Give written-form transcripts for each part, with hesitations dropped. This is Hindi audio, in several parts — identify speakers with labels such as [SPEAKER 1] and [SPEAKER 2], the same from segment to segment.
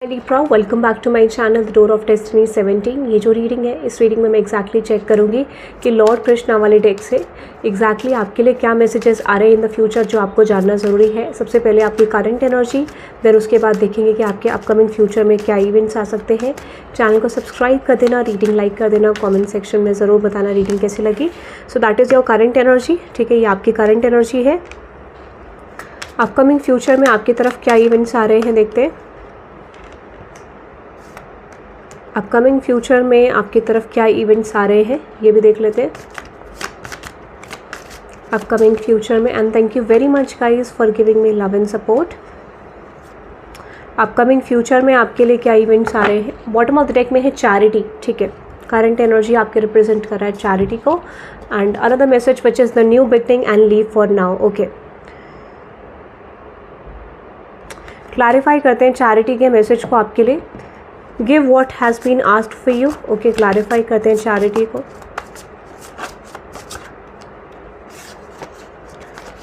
[SPEAKER 1] Libra, welcome back to my channel the door of destiny 17। ये जो रीडिंग है, इस रीडिंग में मैं एग्जैक्टली चेक करूंगी कि लॉर्ड कृष्णा वाले डेक से एग्जैक्टली आपके लिए क्या मैसेजेस आ रहे हैं इन द फ्यूचर जो आपको जानना ज़रूरी है। सबसे पहले आपकी करंट एनर्जी, देन उसके बाद देखेंगे कि आपके अपकमिंग फ्यूचर में क्या इवेंट्स आ सकते हैं। चैनल को सब्सक्राइब कर देना, रीडिंग लाइक कर देना, कॉमेंट सेक्शन में ज़रूर बताना रीडिंग कैसी लगी। सो that is your current energy. ठीक है, ये आपकी करंट एनर्जी है। अपकमिंग फ्यूचर में आपकी तरफ क्या इवेंट्स आ रहे हैं देखते हैं। अपकमिंग फ्यूचर में आपकी तरफ क्या इवेंट्स आ रहे हैं ये भी देख लेते हैं अपकमिंग फ्यूचर में। And thank you very much guys for giving me love and support. Upcoming future में आपके लिए क्या इवेंट्स आ रहे हैं। बॉटम ऑफ द डेक में है चैरिटी। ठीक है, करंट एनर्जी आपके रिप्रेजेंट कर रहा है चैरिटी को। And another message which is the new beginning and leave for now. Okay, clarify करते हैं चैरिटी के मैसेज को आपके लिए। Give what has been asked for you. Okay, clarify करते हैं चैरिटी को।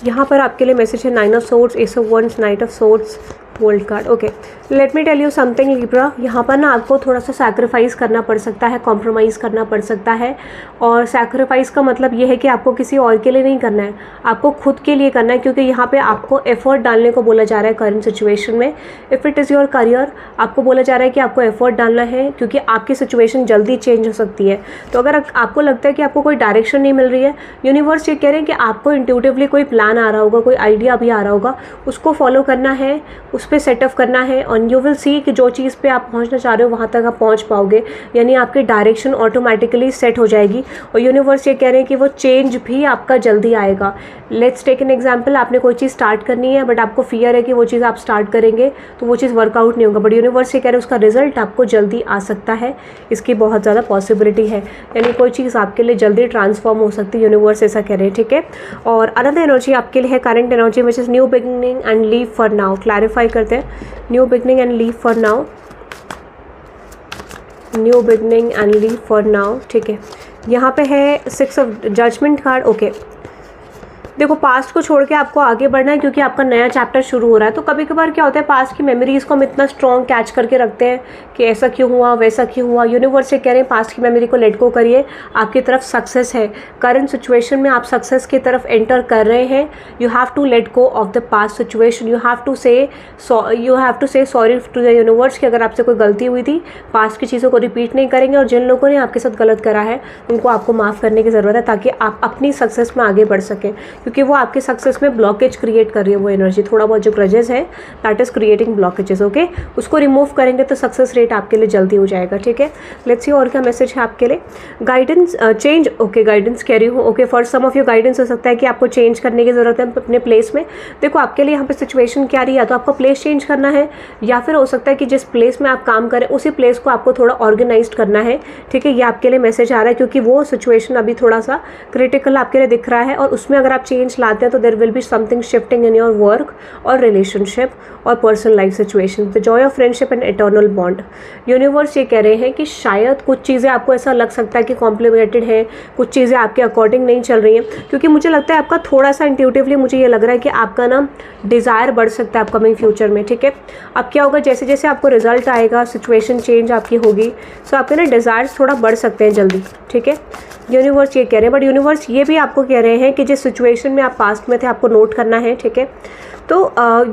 [SPEAKER 1] यहाँ पर आपके लिए मैसेज है nine of swords, ace of wands, knight of swords, world card. Okay, let me tell you something Libra. यहाँ पर ना आपको थोड़ा सा सैक्रिफाइस करना पड़ सकता है, कॉम्प्रोमाइज़ करना पड़ सकता है। और सैक्रिफाइस का मतलब ये है कि आपको किसी और के लिए नहीं करना है, आपको खुद के लिए करना है, क्योंकि यहाँ पे आपको एफर्ट डालने को बोला जा रहा है करंट सिचुएशन में। If it is your career, आपको बोला जा रहा है कि आपको एफर्ट डालना है, क्योंकि आपकी सिचुएशन जल्दी चेंज हो सकती है। तो अगर आपको लगता है कि आपको कोई डायरेक्शन नहीं मिल रही है, यूनिवर्स ये कह रहे हैं कि आपको इंट्यूटिवली कोई प्लान आ रहा होगा, कोई आइडिया भी आ रहा होगा, उसको फॉलो करना है, उस पर सेटअप करना है। और यू विल सी कि जो चीज़ पे आप पहुंचना चाह रहे हो वहाँ तक आप पहुंच पाओगे, यानी आपकी डायरेक्शन ऑटोमेटिकली सेट हो जाएगी। और यूनिवर्स ये कह रहे हैं कि वो चेंज भी आपका जल्दी आएगा। लेट्स टेक एन एग्जांपल, आपने कोई चीज़ स्टार्ट करनी है बट आपको फियर है कि वो चीज़ आप स्टार्ट करेंगे तो वो चीज़ वर्कआउट नहीं होगा, बट यूनिवर्स ये कह रहे हैं उसका रिजल्ट आपको जल्दी आ सकता है, इसकी बहुत ज़्यादा पॉसिबिलिटी है। यानी कोई चीज़ आपके लिए जल्दी ट्रांसफॉर्म हो सकती है, यूनिवर्स ऐसा कह रहे हैं। ठीक है, और अनदर एनर्जी आपके लिए है current energy which is new beginning and leave for now. Clarify करते हैं, new beginning and leave for now, new beginning and leave for now. ठीक है, यहाँ पे है six of judgement card. Okay, देखो पास्ट को छोड़ के आपको आगे बढ़ना है, क्योंकि आपका नया चैप्टर शुरू हो रहा है। तो कभी कभार क्या होता है, पास्ट की मेमोरीज़ को हम इतना स्ट्रॉन्ग कैच करके रखते हैं कि ऐसा क्यों हुआ, वैसा क्यों हुआ। यूनिवर्स से कह रहे हैं पास्ट की मेमोरी को लेट गो करिए, आपकी तरफ सक्सेस है। करंट सिचुएशन में आप सक्सेस की तरफ एंटर कर रहे हैं। You have to let go of the past situation. You have to say sorry to the universe कि अगर आपसे कोई गलती हुई थी, पास्ट की चीज़ों को रिपीट नहीं करेंगे। और जिन लोगों ने आपके साथ गलत करा है उनको आपको माफ़ करने की ज़रूरत है, ताकि आप अपनी सक्सेस में आगे बढ़ सकें, क्योंकि वो आपके सक्सेस में ब्लॉकेज क्रिएट कर रही है। वो एनर्जी, थोड़ा बहुत जो ग्रजेस है, that is creating blockages. Okay, उसको रिमूव करेंगे तो सक्सेस रेट आपके लिए जल्दी हो जाएगा। ठीक है, लेट्स सी और क्या मैसेज है आपके लिए। Guidance change. ओके, गाइडेंस कह रही हूँ। Okay, for some of you guidance हो सकता है कि आपको चेंज करने की जरूरत है अपने प्लेस में। देखो आपके लिए यहाँ पे सिचुएशन क्या रही है, तो आपको प्लेस चेंज करना है, या फिर हो सकता है कि जिस प्लेस में आप काम करें उसी प्लेस को आपको थोड़ा ऑर्गेनाइज करना है। ठीक है, ये आपके लिए मैसेज आ रहा है, क्योंकि वो सिचुएशन अभी थोड़ा सा क्रिटिकल आपके लिए दिख रहा है, और उसमें अगर आप चेंज लाते हैं तो there will be something shifting in your work और रिलेशनशिप और personal life situation. The joy of friendship and eternal bond. Universe ये कह रहे हैं कि शायद कुछ चीज़ें आपको ऐसा लग सकता है कि कॉम्प्लिकेटेड है, कुछ चीज़ें आपके अकॉर्डिंग नहीं चल रही हैं, क्योंकि मुझे लगता है आपका थोड़ा सा इंट्यूटिवली मुझे ये लग रहा है कि आपका ना डिज़ायर बढ़ सकता है अपकमिंग फ्यूचर में। ठीक है, अब क्या होगा, जैसे जैसे आपको रिजल्ट आएगा, सिचुएशन चेंज आपकी होगी, सो आपके ना डिज़ायर्स थोड़ा बढ़ सकते हैं जल्दी। ठीक है, यूनिवर्स ये कह रहे हैं, बट यूनिवर्स ये भी आपको कह रहे हैं कि जिस सिचुएशन में आप पास्ट में थे आपको नोट करना है। ठीक है, तो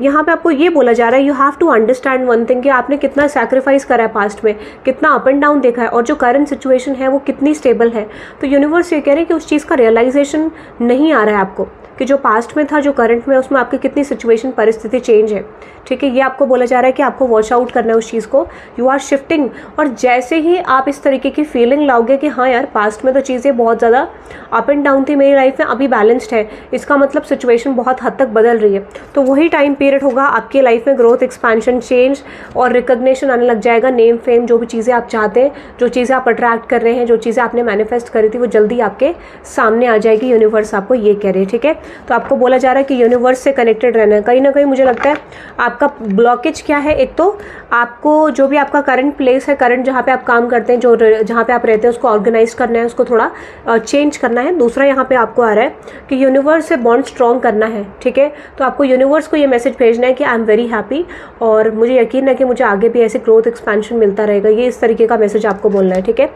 [SPEAKER 1] यहाँ पे आपको ये बोला जा रहा है, you have to understand one thing कि आपने कितना सैक्रिफाइस करा है पास्ट में, कितना अप एंड डाउन देखा है, और जो करंट सिचुएशन है वो कितनी स्टेबल है। तो यूनिवर्स ये कह रहे हैं कि उस चीज़ का रियलाइजेशन नहीं आ रहा है आपको, कि जो पास्ट में था, जो करंट में, उसमें आपकी कितनी सिचुएशन परिस्थिति चेंज है। ठीक है, ये आपको बोला जा रहा है कि आपको वॉच आउट करना है उस चीज़ को। यू आर शिफ्टिंग, और जैसे ही आप इस तरीके की फीलिंग लाओगे कि हाँ यार पास्ट में तो चीज़ें बहुत ज़्यादा अप एंड डाउन थी, मेरी लाइफ में अभी बैलेंस्ड है, इसका मतलब सिचुएशन बहुत हद तक बदल रही है, तो वही टाइम पीरियड होगा आपकी लाइफ में ग्रोथ, एक्सपेंशन, चेंज और रिकग्निशन आने लग जाएगा। नेम, फेम, जो भी चीज़ें आप चाहते हैं, जो चीज़ें आप अट्रैक्ट कर रहे हैं, जो चीज़ें आपने मैनिफेस्ट करी थी, वो जल्दी आपके सामने आ जाएगी। यूनिवर्स आपको ये कह रहे हैं। ठीक है, तो आपको बोला जा रहा है कि यूनिवर्स से कनेक्टेड रहना है। कहीं ना कहीं मुझे लगता है आपका ब्लॉकेज क्या है, एक तो आपको जो भी आपका करंट प्लेस है, करंट जहाँ पे आप काम करते हैं, जो जहाँ पे आप रहते हैं उसको ऑर्गेनाइज करना है, उसको थोड़ा चेंज करना है। दूसरा यहाँ पे आपको आ रहा है कि यूनिवर्स से बॉन्ड स्ट्रॉन्ग करना है, ठीक है। तो आपको यूनिवर्स को ये मैसेज भेजना है कि आई एम वेरी हैप्पी और मुझे यकीन है कि मुझे आगे भी ऐसे ग्रोथ एक्सपेंशन मिलता रहेगा। ये इस तरीके का मैसेज आपको बोलना है, ठीक है,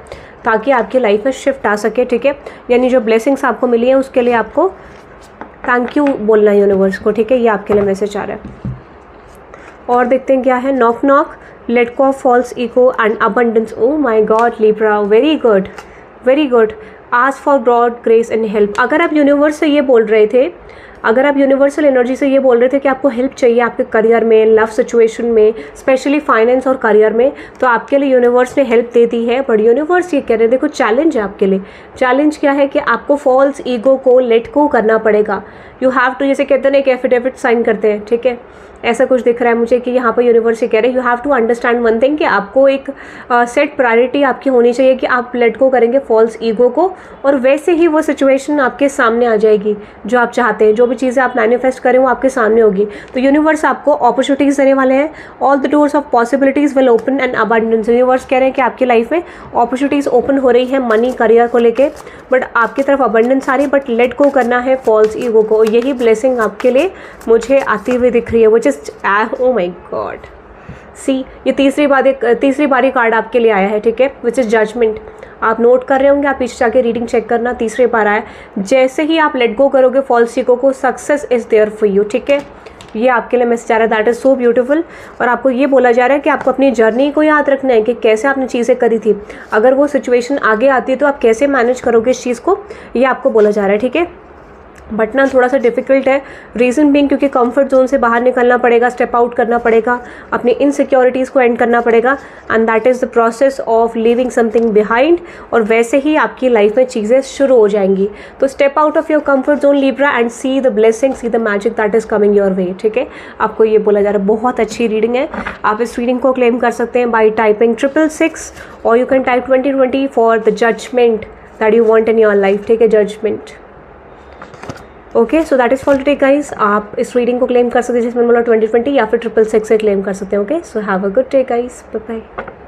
[SPEAKER 1] ताकि आपकी लाइफ में शिफ्ट आ सके, ठीक है। यानी जो ब्लेसिंग्स आपको मिली है उसके लिए आपको थैंक यू बोलना है यूनिवर्स को, ठीक है। ये आपके लिए मैसेज आ रहा है। और देखते हैं क्या है। Knock knock, let go of false ego and abundance. Oh my God Libra, very good very good. Ask for God grace and help. अगर आप यूनिवर्स से ये बोल रहे थे, अगर आप यूनिवर्सल एनर्जी से ये बोल रहे थे कि आपको हेल्प चाहिए आपके करियर में, लव सिचुएशन में, स्पेशली फाइनेंस और करियर में, तो आपके लिए यूनिवर्स ने हेल्प दे दी है। बट यूनिवर्स ये कह रहे हैं, देखो चैलेंज है आपके लिए। चैलेंज क्या है कि आपको फॉल्स ईगो को लेट गो करना पड़ेगा। यू हैव टू, जैसे कहते हैं ना एक एफिडेविट साइन करते हैं, ठीक है, ऐसा कुछ दिख रहा है मुझे कि यहाँ पर यूनिवर्स ये कह रहे हैं you have to understand one thing, कि आपको एक सेट प्रायोरिटी आपकी होनी चाहिए कि आप लेट गो करेंगे फॉल्स ईगो को, और वैसे ही वो सिचुएशन आपके सामने आ जाएगी जो आप चाहते हैं। जो भी चीज़ें आप मैनिफेस्ट करें वो आपके सामने होगी। तो यूनिवर्स आपको अपॉर्चुनिटीज़ देने वाले हैं। All the doors of possibilities will open and abundance. Universe कह रहे हैं कि आपकी लाइफ में अपॉर्चुनिटीज़ ओपन हो रही है मनी करियर को लेके, बट आपकी तरफ अबंडेंस आ रही है, बट लेट गो करना है फॉल्स ईगो को। यही ब्लेसिंग आपके लिए मुझे आती हुई दिख रही है, which is O my God. सी, ये तीसरी बारी कार्ड आपके लिए आया है, ठीक है, विच इज जजमेंट। आप नोट कर रहे होंगे, आप पीछे जाके रीडिंग चेक करना, तीसरी बार आया। जैसे ही आप लेट गो करोगे फॉल्स ईगो को, success is there for you, ठीक है। ये आपके लिए मैसेज आ रहा है, दैट इज सो ब्यूटीफुल। और आपको ये बोला जा रहा है कि आपको अपनी जर्नी को याद रखना है कि कैसे आपने चीज़ें करी थी। अगर वो सिचुएशन आगे आती है तो आप कैसे मैनेज करोगे इस चीज़ को, ये आपको बोला जा रहा है, ठीक है। बट ना थोड़ा सा डिफिकल्ट है, रीज़न बीइंग क्योंकि कंफर्ट जोन से बाहर निकलना पड़ेगा, स्टेप आउट करना पड़ेगा, अपनी इनसिक्योरिटीज़ को एंड करना पड़ेगा, and that is the process of living something behind. और वैसे ही आपकी लाइफ में चीज़ें शुरू हो जाएंगी। तो step out of your comfort zone Libra and see the blessing, see the magic that is coming your way, ठीक है। आपको ये बोला जा रहा है। बहुत अच्छी रीडिंग है। आप इस रीडिंग को क्लेम कर सकते हैं बाई टाइपिंग 666 और you can type 2020 for the judgement that you want in your life, ठीक है, judgement. Okay, so that is for today guys. आप इस रीडिंग को क्लेम कर सकते हैं जिसमें मतलब 2020 या फिर 666 से क्लेम कर सकते हैं। Okay, so have a good day guys, bye bye.